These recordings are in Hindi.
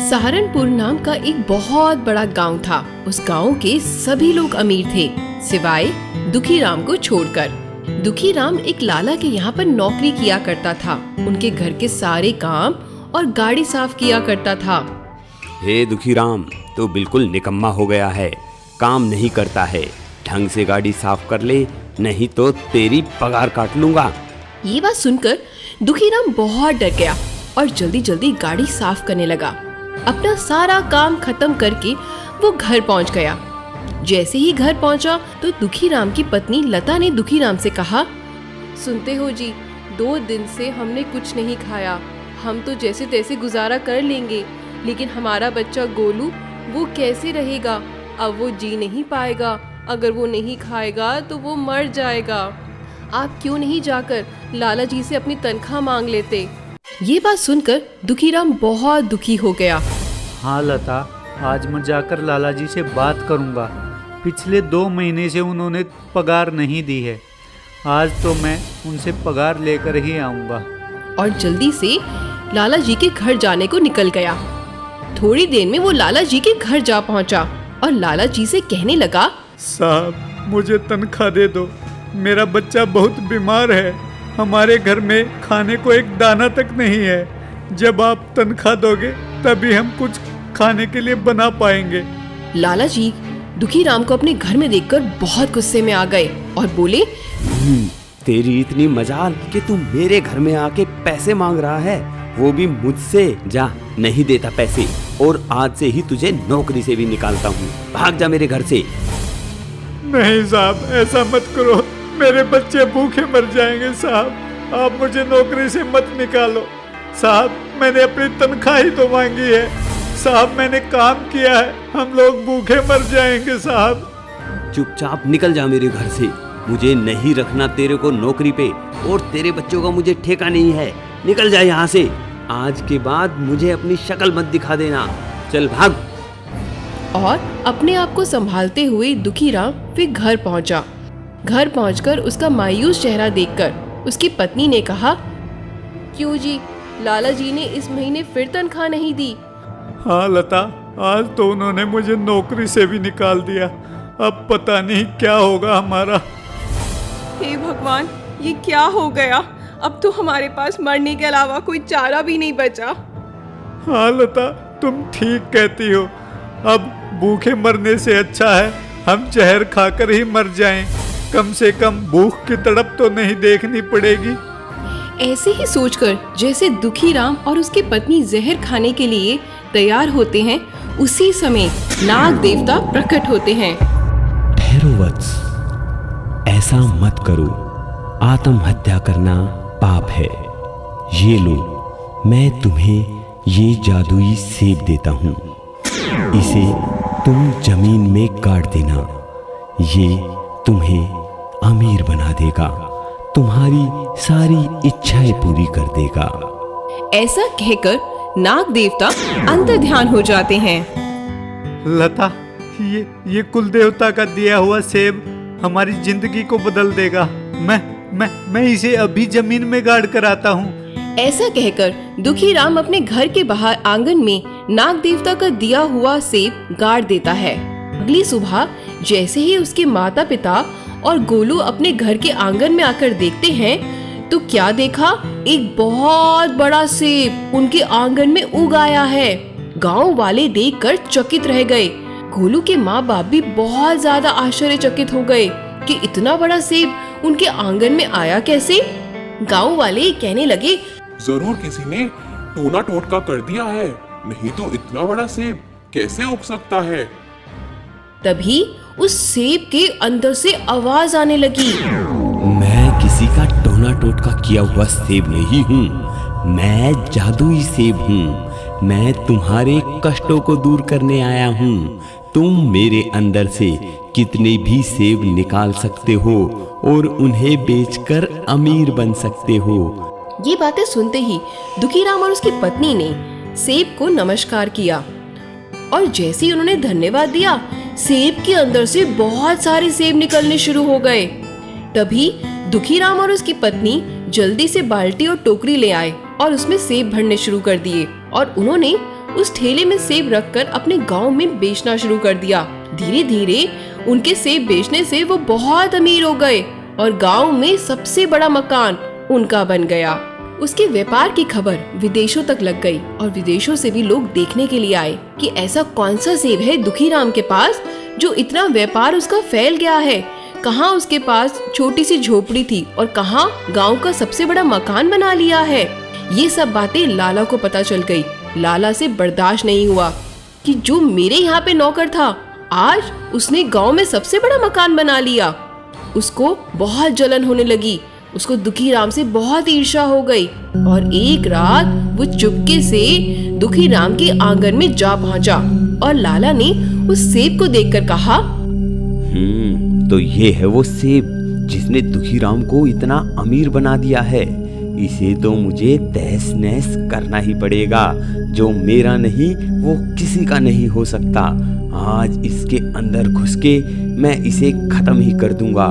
सहारनपुर नाम का एक बहुत बड़ा गांव था। उस गांव के सभी लोग अमीर थे, सिवाय दुखीराम को छोड़कर। दुखीराम एक लाला के यहाँ पर नौकरी किया करता था। उनके घर के सारे काम और गाड़ी साफ किया करता था। हे दुखीराम, तो बिल्कुल निकम्मा हो गया है, काम नहीं करता है। ढंग से गाड़ी साफ कर ले, नहीं तो तेरी पगार काट लूंगा। ये बात सुनकर दुखीराम बहुत डर गया और जल्दी जल्दी गाड़ी साफ करने लगा। अपना सारा काम खत्म करके वो घर पहुंच गया। जैसे ही घर पहुंचा तो दुखीराम की पत्नी लता ने दुखीराम से कहा, सुनते हो जी, 2 दिन से हमने कुछ नहीं खाया। हम तो जैसे तैसे गुजारा कर लेंगे, लेकिन हमारा बच्चा गोलू वो कैसे रहेगा? अब वो जी नहीं पाएगा। अगर वो नहीं खाएगा तो वो मर जाएगा। आप क्यों नहीं जाकर लाला जी से अपनी तनख्वाह मांग लेते? ये बात सुनकर दुखीराम बहुत दुखी हो गया। हाँ लता, आज मैं जाकर लाला जी से बात करूँगा। पिछले 2 महीने से उन्होंने पगार नहीं दी है। आज तो मैं उनसे पगार लेकर ही आऊँगा। और जल्दी से लाला जी के घर जाने को निकल गया। थोड़ी देर में वो लाला जी के घर जा पहुंचा और लाला जी से कहने लगा, साहब मुझे तनख्वाह दे दो, मेरा बच्चा बहुत बीमार है। हमारे घर में खाने को एक दाना तक नहीं है। जब आप तनख्वाह दोगे तभी हम कुछ खाने के लिए बना पाएंगे। लाला जी दुखीराम को अपने घर में देखकर बहुत गुस्से में आ गए और बोले, तेरी इतनी मजाल कि तू मेरे घर में आके पैसे मांग रहा है, वो भी मुझसे। जा, नहीं देता पैसे, और आज से ही तुझे नौकरी से भी निकालता हूँ। भाग जा मेरे घर से। नहीं साहब, ऐसा मत करो, मेरे बच्चे भूखे मर जाएंगे। साहब आप मुझे नौकरी से मत निकालो। साहब मैंने अपनी तनख्वाह ही तो मांगी है। साहब मैंने काम किया है, हम लोग भूखे मर जाएंगे। साहब चुपचाप निकल जा मेरे घर से। मुझे नहीं रखना तेरे को नौकरी पे, और तेरे बच्चों का मुझे ठेका नहीं है। निकल जा यहाँ से। आज के बाद मुझे अपनी शक्ल मत दिखा देना। चल भाग। और अपने आप को संभालते हुए दुखीराम फिर घर पहुंचा। घर पहुंचकर उसका मायूस चेहरा देखकर उसकी पत्नी ने कहा, क्यों जी, लाला जी ने इस महीने फिर तनख्वाह नहीं दी? हाँ लता, आज तो उन्होंने मुझे नौकरी से भी निकाल दिया। अब पता नहीं क्या होगा हमारा। हे भगवान, ये क्या हो गया? अब तो हमारे पास मरने के अलावा कोई चारा भी नहीं बचा। हाँ लता, तुम ठीक कहती हो। अब भूखे मरने से अच्छा है हम जहर खाकर ही मर जाएं। कम से कम भूख की तड़प तो नहीं देखनी पड़ेगी। ऐसे ही सोचकर जैसे दुखीराम और उसकी पत्नी जहर खाने के लिए तैयार होते हैं, उसी समय नाग देवता प्रकट होते हैं। ठहरो वत्स, ऐसा मत करो। आत्महत्या करना पाप है। ये लो, मैं तुम्हें ये जादुई सेब देता हूँ। इसे तुम जमीन में गाड़ देना। ये तुम्हें अमीर बना देगा, तुम्हारी सारी इच्छाएं पूरी कर देगा। ऐसा कहकर नाग देवता अंतर्ध्यान हो जाते हैं। लता, ये कुल देवता का दिया हुआ सेब हमारी जिंदगी को बदल देगा। मैं इसे अभी जमीन में गाड़ कर आता हूँ। ऐसा कहकर दुखीराम अपने घर के बाहर आंगन में नाग देवता का दिया हुआ सेब गाड़ देता है। अगली सुबह जैसे ही उसके माता पिता और गोलू अपने घर के आंगन में आकर देखते हैं तो क्या देखा, एक बहुत बड़ा सेब उनके आंगन में उग आया है। गांव वाले देखकर चकित रह गए। गोलू के माँ बाप भी बहुत ज्यादा आश्चर्यचकित हो गए कि इतना बड़ा सेब उनके आंगन में आया कैसे। गांव वाले कहने लगे, जरूर किसी ने टोना टोटका कर दिया है, नहीं तो इतना बड़ा सेब कैसे उग सकता है। तभी उस सेब के अंदर से आवाज आने लगी, मैं किसी का टोना टोटका किया हुआ सेब नहीं हूँ, मैं जादुई सेब हूँ। मैं तुम्हारे कष्टों को दूर करने आया हूँ। तुम मेरे अंदर से कितने भी सेब निकाल सकते हो और उन्हें बेचकर अमीर बन सकते हो। ये बातें सुनते ही दुखीराम और उसकी पत्नी ने सेब को नमस्कार किया और जैसे ही उन्होंने धन्यवाद दिया, सेब के अंदर से बहुत सारे सेब निकलने शुरू हो गए। तभी दुखीराम और उसकी पत्नी जल्दी से बाल्टी और टोकरी ले आए और उसमें सेब भरने शुरू कर दिए और उन्होंने उस ठेले में सेब रखकर अपने गांव में बेचना शुरू कर दिया। धीरे धीरे उनके सेब बेचने से वो बहुत अमीर हो गए और गांव में सबसे बड़ा मकान उनका बन गया। उसके व्यापार की खबर विदेशों तक लग गई और विदेशों से भी लोग देखने के लिए आए कि ऐसा कौन सा सेब है दुखीराम के पास जो इतना व्यापार उसका फैल गया है। कहाँ उसके पास छोटी सी झोपड़ी थी और कहाँ गांव का सबसे बड़ा मकान बना लिया है। ये सब बातें लाला को पता चल गई। लाला से बर्दाश्त नहीं हुआ कि जो मेरे यहाँ पे नौकर था आज उसने गांव में सबसे बड़ा मकान बना लिया। उसको बहुत जलन होने लगी। उसको दुखीराम से बहुत ईर्ष्या हो गई और एक रात वो चुपके से दुखीराम के आंगन में जा पहुंचा और लाला ने उस सेब को देखकर कहा, तो ये है वो सेब जिसने दुखीराम को इतना अमीर बना दिया है। इसे तो मुझे तहस नहस करना ही पड़ेगा। जो मेरा नहीं वो किसी का नहीं हो सकता। आज इसके अंदर घुस के मैं इसे खत्म ही कर दूंगा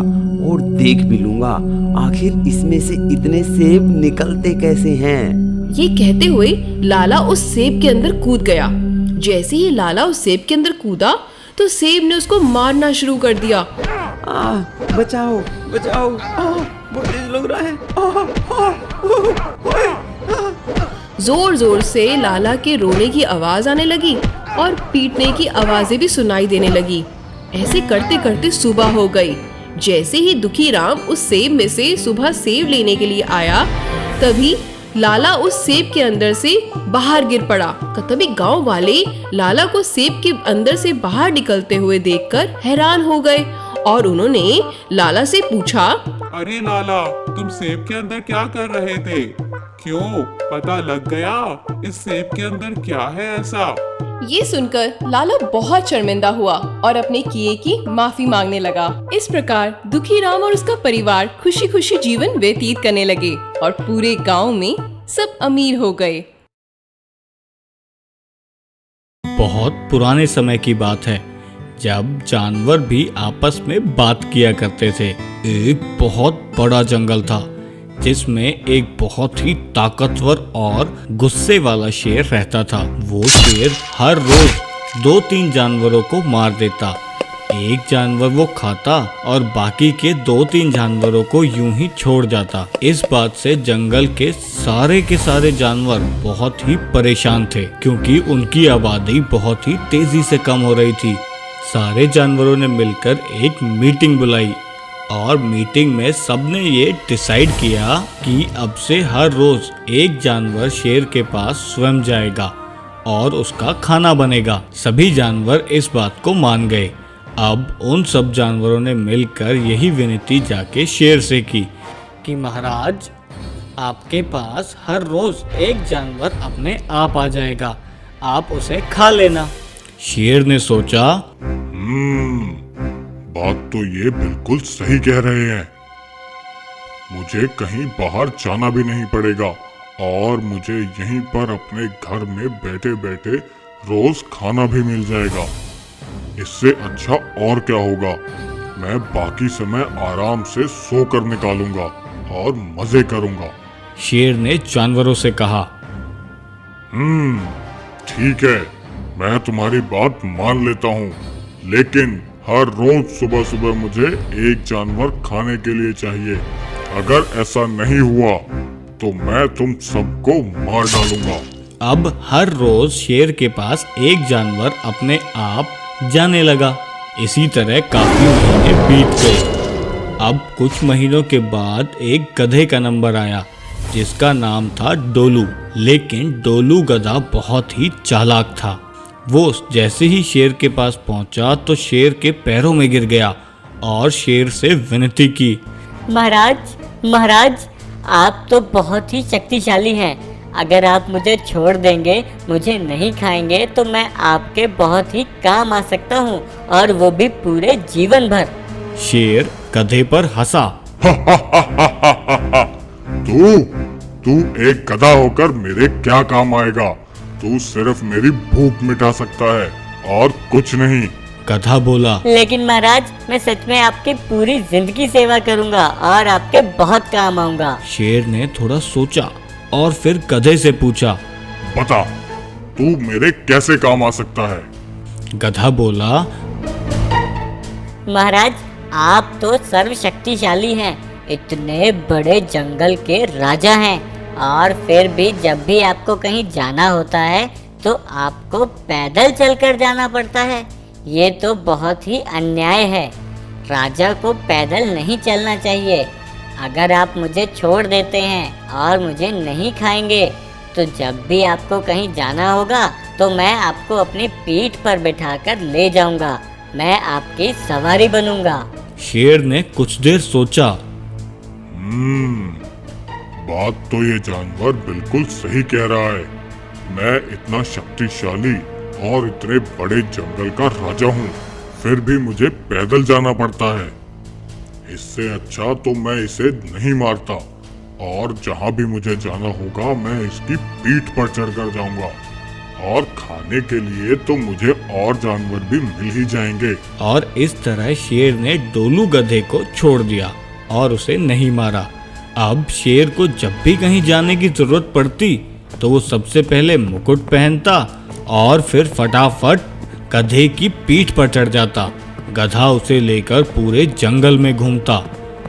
और देख भी लूंगा आखिर इसमें से इतने सेब निकलते कैसे हैं। ये कहते हुए लाला उस सेब के अंदर कूद गया। जैसे ही लाला उस सेब के अंदर कूदा तो सेब ने उसको मारना शुरू कर दिया। बचाओ बचाओ, बहुत तेज लग रहा है। जोर जोर से लाला के रोने की आवाज आने लगी और पीटने की आवाजें भी सुनाई देने लगी। ऐसे करते करते सुबह हो गई। जैसे ही दुखीराम उस सेब में से सुबह सेब लेने के लिए आया तभी लाला उस सेब के अंदर से बाहर गिर पड़ा। तभी गांव वाले लाला को सेब के अंदर से बाहर निकलते हुए देखकर हैरान हो गए और उन्होंने लाला से पूछा, अरे लाला, तुम सेब के अंदर क्या कर रहे थे? क्यों, पता लग गया इस सेब के अंदर क्या है ऐसा? ये सुनकर लाला बहुत शर्मिंदा हुआ और अपने किए की माफी मांगने लगा। इस प्रकार दुखीराम और उसका परिवार खुशी खुशी जीवन व्यतीत करने लगे और पूरे गांव में सब अमीर हो गए। बहुत पुराने समय की बात है जब जानवर भी आपस में बात किया करते थे। एक बहुत बड़ा जंगल था जिसमें एक बहुत ही ताकतवर और गुस्से वाला शेर रहता था। वो शेर हर रोज 2-3 जानवरों को मार देता। एक जानवर वो खाता और बाकी के 2-3 जानवरों को यूं ही छोड़ जाता। इस बात से जंगल के सारे जानवर बहुत ही परेशान थे क्योंकि उनकी आबादी बहुत ही तेजी से कम हो रही थी। सारे जानवरों ने मिलकर एक मीटिंग बुलाई और मीटिंग में सबने ये डिसाइड किया कि अब से हर रोज एक जानवर शेर के पास स्वयं जाएगा और उसका खाना बनेगा। सभी जानवर इस बात को मान गए। अब उन सब जानवरों ने मिलकर यही विनती जाके शेर से की कि महाराज, आपके पास हर रोज एक जानवर अपने आप आ जाएगा, आप उसे खा लेना। शेर ने सोचा, बात तो ये बिल्कुल सही कह रहे हैं। मुझे कहीं बाहर जाना भी नहीं पड़ेगा और मुझे यहीं पर अपने घर में बैठे बैठे रोज खाना भी मिल जाएगा। इससे अच्छा और क्या होगा। मैं बाकी समय आराम से सोकर निकालूंगा और मजे करूंगा। शेर ने जानवरों से कहा, ठीक है, मैं तुम्हारी बात मान लेता हूँ, लेकिन हर रोज सुबह सुबह मुझे एक जानवर खाने के लिए चाहिए। अगर ऐसा नहीं हुआ तो मैं तुम सबको मार डालूंगा। अब हर रोज शेर के पास एक जानवर अपने आप जाने लगा। इसी तरह काफी महीने बीत गए। अब कुछ महीनों के बाद एक गधे का नंबर आया जिसका नाम था डोलू। लेकिन डोलू गधा बहुत ही चालाक था। वो जैसे ही शेर के पास पहुंचा तो शेर के पैरों में गिर गया और शेर से विनती की, महाराज, आप तो बहुत ही शक्तिशाली हैं। अगर आप मुझे छोड़ देंगे, मुझे नहीं खाएंगे, तो मैं आपके बहुत ही काम आ सकता हूँ और वो भी पूरे जीवन भर। शेर गधे पर हंसा। तू एक गधा होकर मेरे क्या काम आएगा? तू सिर्फ मेरी भूख मिटा सकता है और कुछ नहीं। गधा बोला, लेकिन महाराज, मैं सच में आपकी पूरी जिंदगी सेवा करूंगा और आपके बहुत काम आऊंगा। शेर ने थोड़ा सोचा और फिर गधे से पूछा। बता, तू मेरे कैसे काम आ सकता है? गधा बोला, महाराज, आप तो सर्वशक्तिशाली हैं, इतने बड़े जंगल के राजा हैं, और फिर भी जब भी आपको कहीं जाना होता है तो आपको पैदल चलकर जाना पड़ता है। ये तो बहुत ही अन्याय है। राजा को पैदल नहीं चलना चाहिए। अगर आप मुझे छोड़ देते हैं और मुझे नहीं खाएंगे तो जब भी आपको कहीं जाना होगा तो मैं आपको अपनी पीठ पर बिठाकर ले जाऊंगा। मैं आपकी सवारी बनूंगा। शेर ने कुछ देर सोचा। बात तो ये जानवर बिल्कुल सही कह रहा है। मैं इतना शक्तिशाली और इतने बड़े जंगल का राजा हूँ, फिर भी मुझे पैदल जाना पड़ता है। इससे अच्छा तो मैं इसे नहीं मारता और जहाँ भी मुझे जाना होगा मैं इसकी पीठ पर चढ़कर जाऊंगा, और खाने के लिए तो मुझे और जानवर भी मिल ही जाएंगे। और इस तरह शेर ने डोलू गधे को छोड़ दिया और उसे नहीं मारा। अब शेर को जब भी कहीं जाने की जरूरत पड़ती तो वो सबसे पहले मुकुट पहनता और फिर फटाफट गधे की पीठ पर चढ़ जाता। गधा उसे लेकर पूरे जंगल में घूमता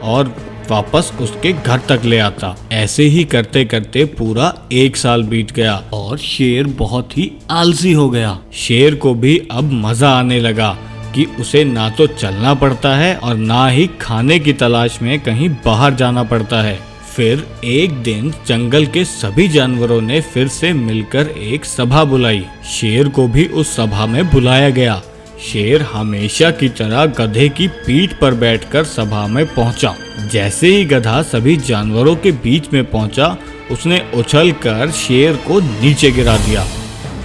और वापस उसके घर तक ले आता। ऐसे ही करते करते पूरा 1 साल बीत गया और शेर बहुत ही आलसी हो गया। शेर को भी अब मजा आने लगा कि उसे ना तो चलना पड़ता है और ना ही खाने की तलाश में कहीं बाहर जाना पड़ता है। फिर एक दिन जंगल के सभी जानवरों ने फिर से मिलकर एक सभा बुलाई। शेर को भी उस सभा में बुलाया गया। शेर हमेशा की तरह गधे की पीठ पर बैठकर सभा में पहुंचा। जैसे ही गधा सभी जानवरों के बीच में पहुंचा, उसने उछलकर शेर को नीचे गिरा दिया।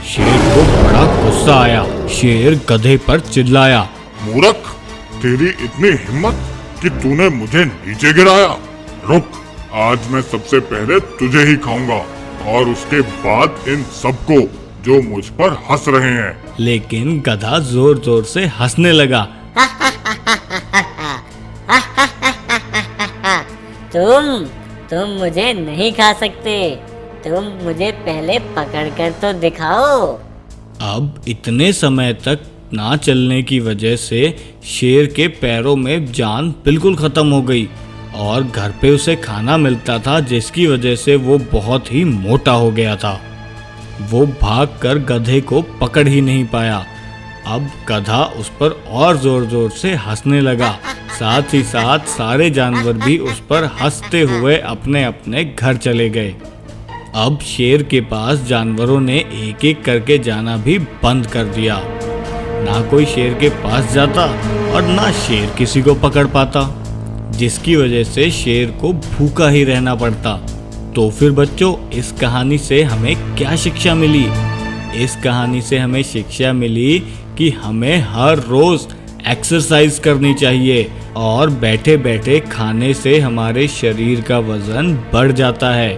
शेर को बड़ा गुस्सा आया। शेर गधे पर चिल्लाया, मूर्ख, तेरी इतनी हिम्मत कि तूने मुझे नीचे गिराया। रुक, आज मैं सबसे पहले तुझे ही खाऊंगा और उसके बाद इन सबको जो मुझ पर हंस रहे हैं। लेकिन गधा जोर जोर से हंसने लगा। तुम मुझे नहीं खा सकते। तुम मुझे पहले पकड़कर तो दिखाओ। अब इतने समय तक ना चलने की वजह से शेर के पैरों में जान बिल्कुल खत्म हो गई और घर पे उसे खाना मिलता था, जिसकी वजह से वो बहुत ही मोटा हो गया था। वो भागकर गधे को पकड़ ही नहीं पाया। अब गधा उस पर और जोर जोर से हंसने लगा। साथ ही साथ सारे जानवर भी उस पर हंसते हुए अपने अपने घर चले गए। अब शेर के पास जानवरों ने एक एक करके जाना भी बंद कर दिया। ना कोई शेर के पास जाता और ना शेर किसी को पकड़ पाता, जिसकी वजह से शेर को भूखा ही रहना पड़ता। तो फिर बच्चों, इस कहानी से हमें क्या शिक्षा मिली? इस कहानी से हमें शिक्षा मिली कि हमें हर रोज एक्सरसाइज करनी चाहिए और बैठे बैठे खाने से हमारे शरीर का वजन बढ़ जाता है।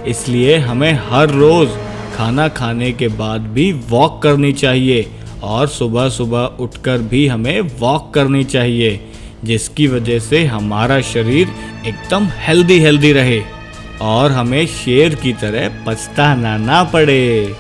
इसलिए हमें हर रोज खाना खाने के बाद भी वॉक करनी चाहिए और सुबह सुबह उठकर भी हमें वॉक करनी चाहिए, जिसकी वजह से हमारा शरीर एकदम हेल्दी रहे और हमें शेर की तरह पछताना ना पड़े।